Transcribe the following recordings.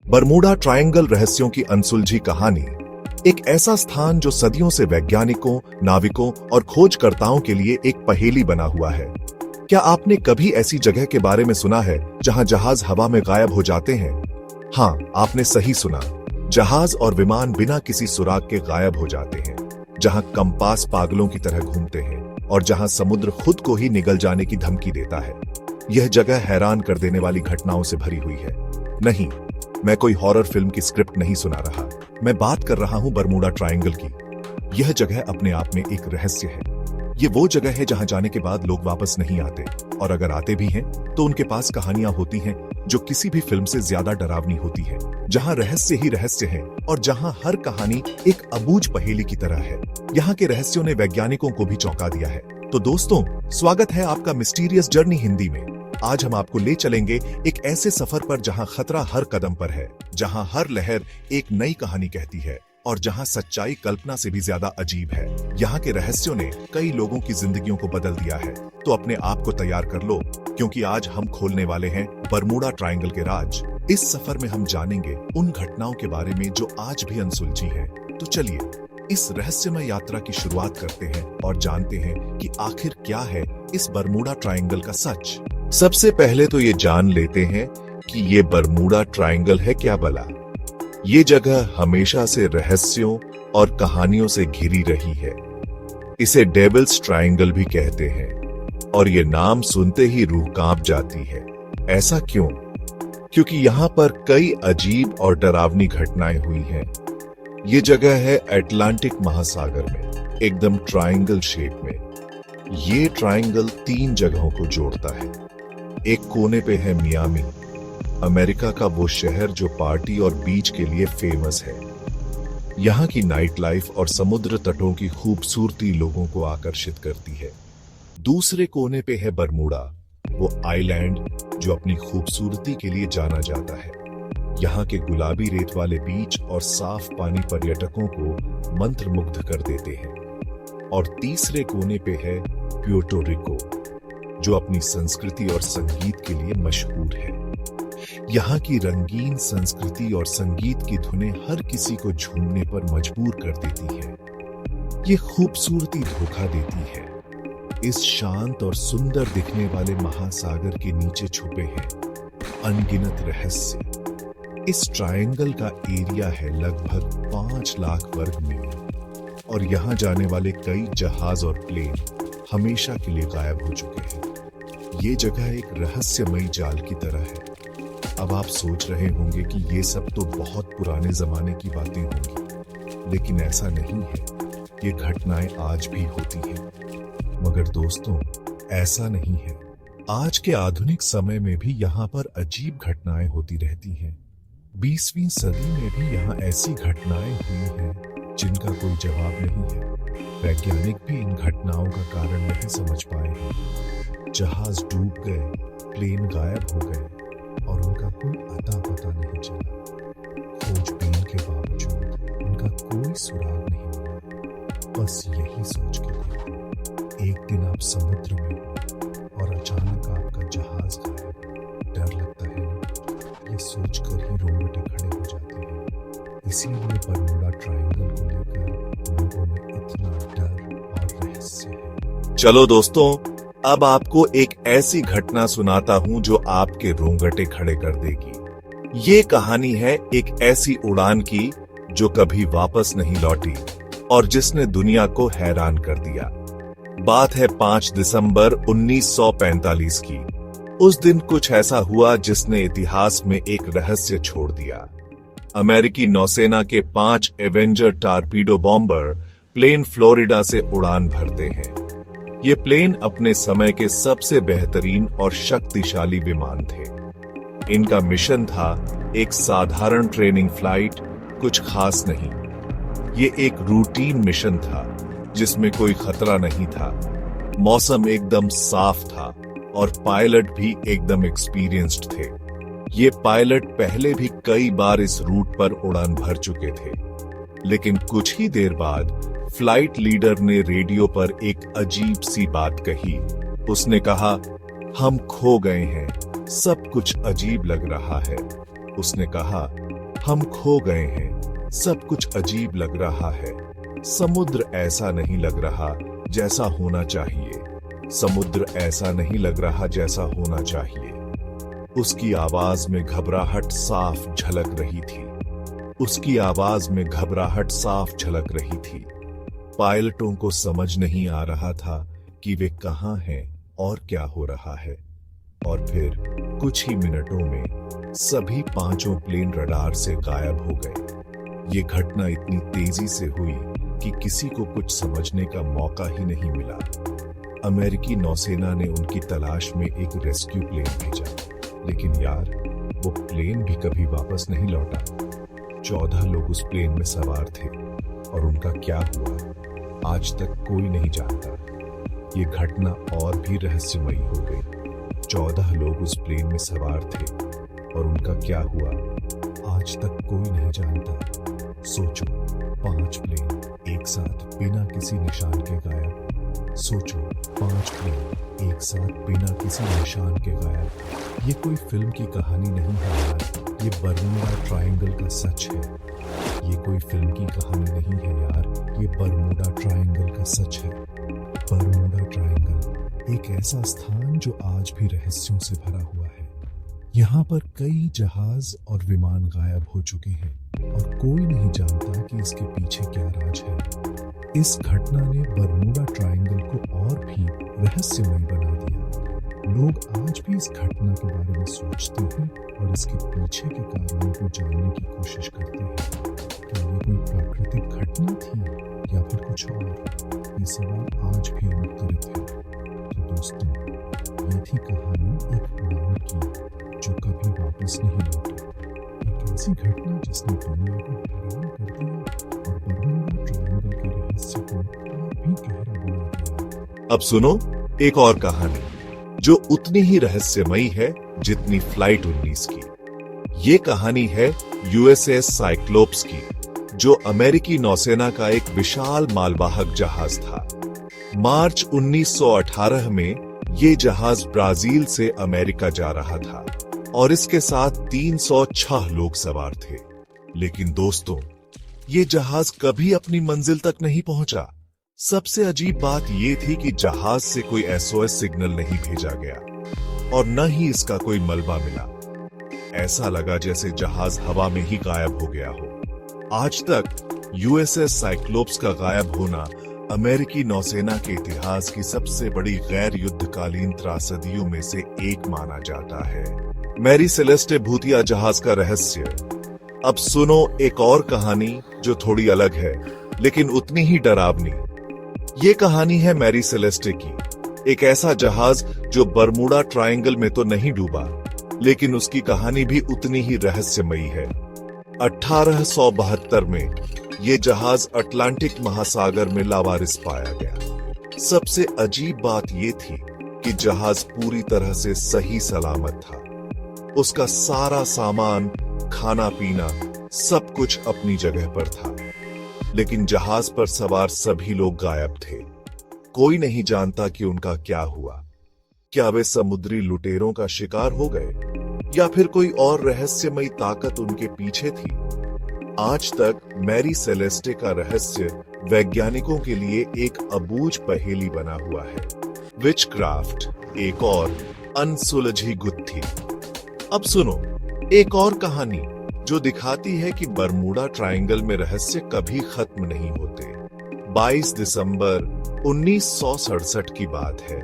Bermuda triangle रहस्यों की अनसुलझी कहानी। एक ऐसा स्थान जो सदियों से वैज्ञानिकों, नाविकों और खोजकर्ताओं के लिए एक पहेली बना हुआ है। क्या आपने कभी ऐसी जगह के बारे में सुना है जहां जहाज हवा में गायब हो जाते हैं? हाँ, आपने सही सुना। जहाज और विमान बिना किसी सुराग के गायब हो जाते हैं, जहां कंपास पागलों की तरह घूमते हैं और जहां समुद्र खुद को ही निगल जाने की धमकी देता है। यह जगह हैरान कर देने वाली घटनाओं से भरी हुई है। नहीं, मैं कोई हॉरर फिल्म की स्क्रिप्ट नहीं सुना रहा। मैं बात कर रहा हूं बरमूडा ट्रायंगल की। यह जगह अपने आप में एक रहस्य है। ये वो जगह है जहां जाने के बाद लोग वापस नहीं आते, और अगर आते भी हैं तो उनके पास कहानियां होती हैं जो किसी भी फिल्म से ज्यादा डरावनी होती है। जहां रहस्य ही रहस्य है और जहां हर कहानी एक अबूझ पहेली की तरह है। यहाँ के रहस्यों ने वैज्ञानिकों को भी चौंका दिया है। तो दोस्तों, स्वागत है आपका मिस्टीरियस जर्नी हिंदी में। आज हम आपको ले चलेंगे एक ऐसे सफर पर जहां खतरा हर कदम पर है, जहां हर लहर एक नई कहानी कहती है और जहां सच्चाई कल्पना से भी ज्यादा अजीब है। यहाँ के रहस्यों ने कई लोगों की जिंदगियों को बदल दिया है। तो अपने आप को तैयार कर लो, क्योंकि आज हम खोलने वाले हैं बरमूडा ट्रायंगल के राज। इस सफर में हम जानेंगे उन घटनाओं के बारे में जो आज भी अनसुलझी है। तो चलिए इस रहस्यमय यात्रा की शुरुआत करते हैं और जानते हैं कि आखिर क्या है इस बरमूडा ट्रायंगल का सच। सबसे पहले तो ये जान लेते हैं कि ये बरमूडा ट्रायंगल है क्या भला। ये जगह हमेशा से रहस्यों और कहानियों से घिरी रही है। इसे डेविल्स ट्रायंगल भी कहते हैं और ये नाम सुनते ही रूह कांप जाती है। ऐसा क्यों? क्योंकि यहाँ पर कई अजीब और डरावनी घटनाएं हुई हैं। ये जगह है अटलांटिक महासागर में, एकदम ट्रायंगल शेप में। ये ट्रायंगल 3 जगहों को जोड़ता है। एक कोने पे है मियामी, अमेरिका का वो शहर जो पार्टी और बीच के लिए फेमस है। यहाँ की नाइट लाइफ और समुद्र तटों की खूबसूरती लोगों को आकर्षित करती है। दूसरे कोने पे है बरमूडा, वो आइलैंड जो अपनी खूबसूरती के लिए जाना जाता है। यहाँ के गुलाबी रेत वाले बीच और साफ पानी पर्यटकों को मंत्रमुग्ध कर देते हैं। और तीसरे कोने पे है प्यूर्टो रिको, जो अपनी संस्कृति और संगीत के लिए मशहूर है। यहाँ की रंगीन संस्कृति और संगीत की धुनें हर किसी को झूमने पर मजबूर कर देती है। ये खूबसूरती धोखा देती है। इस शांत और सुंदर दिखने वाले महासागर के नीचे छुपे हैं अनगिनत रहस्य। इस ट्रायंगल का एरिया है लगभग 5 लाख वर्ग मील, और यहाँ जाने वाले कई जहाज और प्लेन हमेशा के लिए गायब हो चुके हैं। ये जगह एक रहस्यमयी जाल की तरह है। अब आप सोच रहे होंगे कि ये सब तो बहुत पुराने जमाने की बातें होंगी, लेकिन ऐसा नहीं है। ये घटनाएं आज भी होती हैं। मगर दोस्तों, ऐसा नहीं है। आज के आधुनिक समय में भी यहाँ पर अजीब घटनाएं होती रहती हैं। 20वीं सदी में भी यहाँ ऐसी घटनाएं हुई हैं जिनका कोई जवाब नहीं है। वैज्ञानिक भी इन घटनाओं का कारण नहीं समझ पाए हैं। जहाज डूब गए, प्लेन गायब हो गए और उनका कोई अता पता नहीं चला। खोजबीन के बावजूद उनका कोई सुराग नहीं मिला। बस यही सोच के देखो, एक दिन आप समुद्र में हो और अचानक आपका जहाज गायब। डर लगता है ना? ये सोचकर ही रोंगटे खड़े हो जाते हैं। इसीलिए बरमूडा ट्रायंगल को लेकर लोगों में इतना डर और रहस्य है। चलो दोस्तों, अब आपको एक ऐसी घटना सुनाता हूं जो आपके रोंगटे खड़े कर देगी। ये कहानी है एक ऐसी उड़ान की जो कभी वापस नहीं लौटी और जिसने दुनिया को हैरान कर दिया। बात है 5 दिसंबर 1945 की। उस दिन कुछ ऐसा हुआ जिसने इतिहास में एक रहस्य छोड़ दिया। अमेरिकी नौसेना के 5 Avenger torpedo bomber plane Florida से उड़ान भरते हैं। ये प्लेन अपने समय के सबसे बेहतरीन और शक्तिशाली विमान थे। इनका मिशन था एक साधारण ट्रेनिंग फ्लाइट, कुछ खास नहीं। ये एक रूटीन मिशन था जिसमें कोई खतरा नहीं था। मौसम एकदम साफ था और पायलट भी एकदम एक्सपीरियंस्ड थे। ये पायलट पहले भी कई बार इस रूट पर उड़ान भर चुके थे। लेकिन कुछ ही देर बाद फ्लाइट लीडर ने रेडियो पर एक अजीब सी बात कही। उसने कहा, हम खो गए हैं, सब कुछ अजीब लग रहा है। उसने कहा, हम खो गए हैं, सब कुछ अजीब लग रहा है। समुद्र ऐसा नहीं लग रहा जैसा होना चाहिए। समुद्र ऐसा नहीं लग रहा जैसा होना चाहिए। उसकी आवाज में घबराहट साफ झलक रही थी। उसकी आवाज में घबराहट साफ झलक रही थी। पायलटों को समझ नहीं आ रहा था कि वे कहां हैं और क्या हो रहा है। और फिर कुछ ही मिनटों में सभी पांचों प्लेन रडार से गायब हो गए। ये घटना इतनी तेजी से हुई कि किसी को कुछ समझने का मौका ही नहीं मिला। अमेरिकी नौसेना ने उनकी तलाश में एक रेस्क्यू प्लेन भेजा, लेकिन यार वो प्लेन भी कभी वापस नहीं लौटा। 14 लोग उस प्लेन में सवार थे और उनका क्या हुआ आज तक कोई नहीं जानता। ये घटना और भी रहस्यमयी हो गई। 14 लोग उस प्लेन में सवार थे और उनका क्या हुआ आज तक कोई नहीं जानता। सोचो, 5 प्लेन एक साथ बिना किसी निशान के गायब। सोचो, 5 प्लेन एक साथ बिना किसी निशान के गायब। ये कोई फिल्म की कहानी नहीं है यार, ये बरमूडा ट्रायंगल का सच है। ये कोई फिल्म की कहानी नहीं है यार, ये बरमूडा ट्रायंगल का सच है। बरमूडा ट्रायंगल एक ऐसा स्थान जो आज भी रहस्यों से भरा हुआ है। यहाँ पर कई जहाज और विमान गायब हो चुके हैं और कोई नहीं जानता कि इसके पीछे क्या राज है। इस घटना ने बरमूडा ट्रायंगल को और भी रहस्यमय बना दिया। लोग आज भी इस घटना के बारे में सोचते हैं और इसके पीछे के कारणों को जानने की कोशिश करते हैं। क्या ये कोई प्राकृतिक घटना थी या फिर कुछ और? ये सवाल आज भी अनुत्तरित है। तो दोस्तों, ये थी कहानी एक उड़ान की जो कभी वापस नहीं लौटी। एक ऐसी घटना जिसने दुनिया को हैरान कर दिया और बरमूडा ट्रायंगल के रहस्य को और भी गहरा बना दिया। अब सुनो एक और कहानी जो उतनी ही रहस्यमयी है जितनी फ्लाइट 19 की। ये कहानी है यूएसएस साइक्लोप्स की, जो अमेरिकी नौसेना का एक विशाल मालवाहक जहाज था। मार्च 1918 में ये जहाज ब्राजील से अमेरिका जा रहा था और इसके साथ 306 लोग सवार थे। लेकिन दोस्तों, ये जहाज कभी अपनी मंजिल तक नहीं पहुंचा। सबसे अजीब बात यह थी कि जहाज से कोई एसओएस सिग्नल नहीं भेजा गया और न ही इसका कोई मलबा मिला। ऐसा लगा जैसे जहाज हवा में ही गायब हो गया हो। आज तक यूएसएस साइक्लोप्स का गायब होना अमेरिकी नौसेना के इतिहास की सबसे बड़ी गैर युद्धकालीन त्रासदियों में से एक माना जाता है। मैरी सेलेस्टे भूतिया जहाज का रहस्य। अब सुनो एक और कहानी जो थोड़ी अलग है लेकिन उतनी ही डरावनी। ये कहानी है मैरी सेलेस्टे की, एक ऐसा जहाज जो बरमूडा ट्रायंगल में तो नहीं डूबा, लेकिन उसकी कहानी भी उतनी ही रहस्यमयी है। 1872 में ये जहाज अटलांटिक महासागर में लावारिस पाया गया। सबसे अजीब बात ये थी कि जहाज पूरी तरह से सही सलामत था। उसका सारा सामान, खाना पीना, सब कुछ अपनी जगह पर था, लेकिन जहाज पर सवार सभी लोग गायब थे। कोई नहीं जानता कि उनका क्या हुआ। क्या वे समुद्री लुटेरों का शिकार हो गए या फिर कोई और रहस्यमयी ताकत उनके पीछे थी? आज तक मैरी सेलेस्टे का रहस्य वैज्ञानिकों के लिए एक अबूझ पहेली बना हुआ है। विचक्राफ्ट एक और अनसुलझी गुत्थी। अब सुनो एक और कहानी जो दिखाती है कि बरमूडा ट्रायंगल में रहस्य कभी खत्म नहीं होते। 22 दिसंबर 1967 की बात है।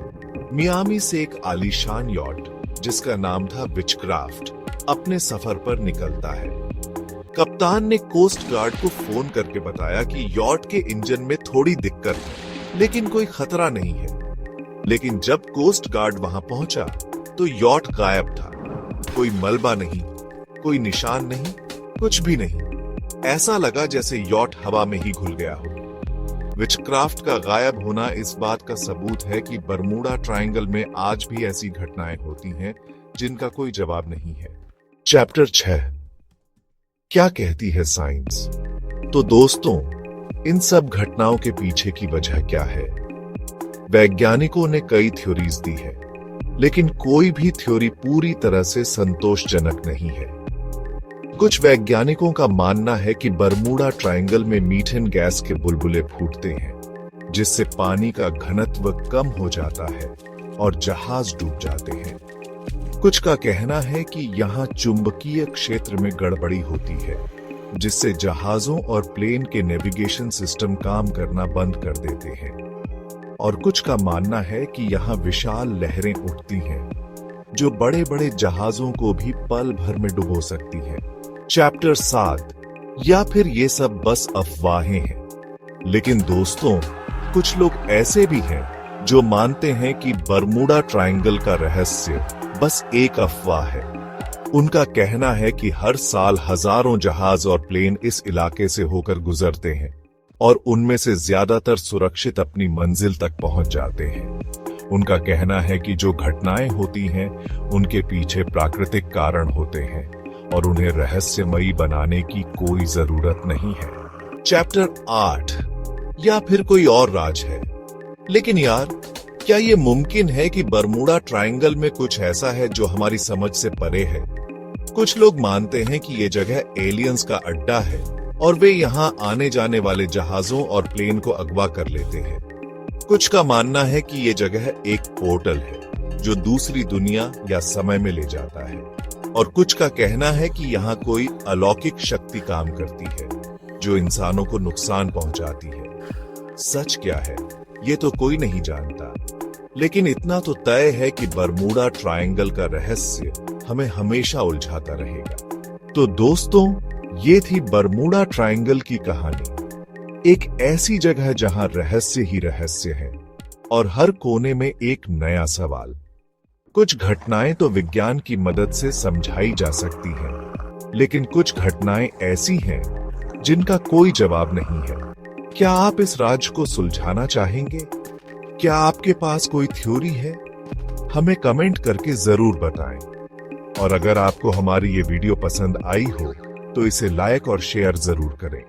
मियामी से एक आलीशान यॉट जिसका नाम था विचक्राफ्ट अपने सफर पर निकलता है। कप्तान ने कोस्ट गार्ड को फोन करके बताया कि यॉट के इंजन में थोड़ी दिक्कत है, लेकिन कोई खतरा नहीं है। लेकिन जब कोस्ट गार्ड वहां पहुंचा तो यॉट गायब था। कोई मलबा नहीं, कोई निशान नहीं, कुछ भी नहीं। ऐसा लगा जैसे यॉट हवा में ही घुल गया हो। विचक्राफ्ट का गायब होना इस बात का सबूत है कि बरमूडा ट्रायंगल में आज भी ऐसी घटनाएं होती हैं जिनका कोई जवाब नहीं है। चैप्टर 6, क्या कहती है साइंस? तो दोस्तों, इन सब घटनाओं के पीछे की वजह क्या है? वैज्ञानिकों ने कई थ्योरीज दी है, लेकिन कोई भी थ्योरी पूरी तरह से संतोषजनक नहीं है। कुछ वैज्ञानिकों का मानना है कि बरमूडा ट्रायंगल में मीथेन गैस के बुलबुले फूटते हैं, जिससे पानी का घनत्व कम हो जाता है और जहाज डूब जाते हैं। कुछ का कहना है कि यहाँ चुंबकीय क्षेत्र में गड़बड़ी होती है, जिससे जहाजों और प्लेन के नेविगेशन सिस्टम काम करना बंद कर देते हैं। और कुछ का मानना है कि यहाँ विशाल लहरें उठती हैं, जो बड़े बड़े जहाजों को भी पल भर में डुबो सकती हैं। चैप्टर 7, या फिर ये सब बस अफवाहें हैं। लेकिन दोस्तों, कुछ लोग ऐसे भी हैं जो मानते हैं कि बरमूडा ट्रायंगल का रहस्य बस एक अफवाह है। उनका कहना है कि हर साल हजारों जहाज और प्लेन इस इलाके से होकर गुजरते हैं और उनमें से ज्यादातर सुरक्षित अपनी मंजिल तक पहुंच जाते हैं। उनका कहना है कि जो घटनाएं होती हैं उनके पीछे प्राकृतिक कारण होते हैं और उन्हें रहस्यमयी बनाने की कोई जरूरत नहीं है। चैप्टर 8, या फिर कोई और राज है। लेकिन यार, क्या ये मुमकिन है कि बरमूडा ट्रायंगल में कुछ ऐसा है जो हमारी समझ से परे है? कुछ लोग मानते हैं कि ये जगह एलियंस का अड्डा है और वे यहाँ आने जाने वाले जहाजों और प्लेन को अगवा कर लेते हैं। कुछ का मानना है कि ये जगह एक पोर्टल है जो दूसरी दुनिया या समय में ले जाता है, और कुछ का कहना है कि यहाँ कोई अलौकिक शक्ति काम करती है जो इंसानों को नुकसान पहुंचाती है। सच क्या है ये तो कोई नहीं जानता, लेकिन इतना तो तय है कि बरमूडा ट्रायंगल का रहस्य हमें हमेशा उलझाता रहेगा। तो दोस्तों, ये थी बरमूडा ट्रायंगल की कहानी। एक ऐसी जगह जहां रहस्य ही रहस्य है और हर कोने में एक नया सवाल। कुछ घटनाएं तो विज्ञान की मदद से समझाई जा सकती हैं, लेकिन कुछ घटनाएं ऐसी हैं जिनका कोई जवाब नहीं है। क्या आप इस राज को सुलझाना चाहेंगे? क्या आपके पास कोई थ्योरी है? हमें कमेंट करके जरूर बताएं। और अगर आपको हमारी ये वीडियो पसंद आई हो तो इसे लाइक और शेयर जरूर करें।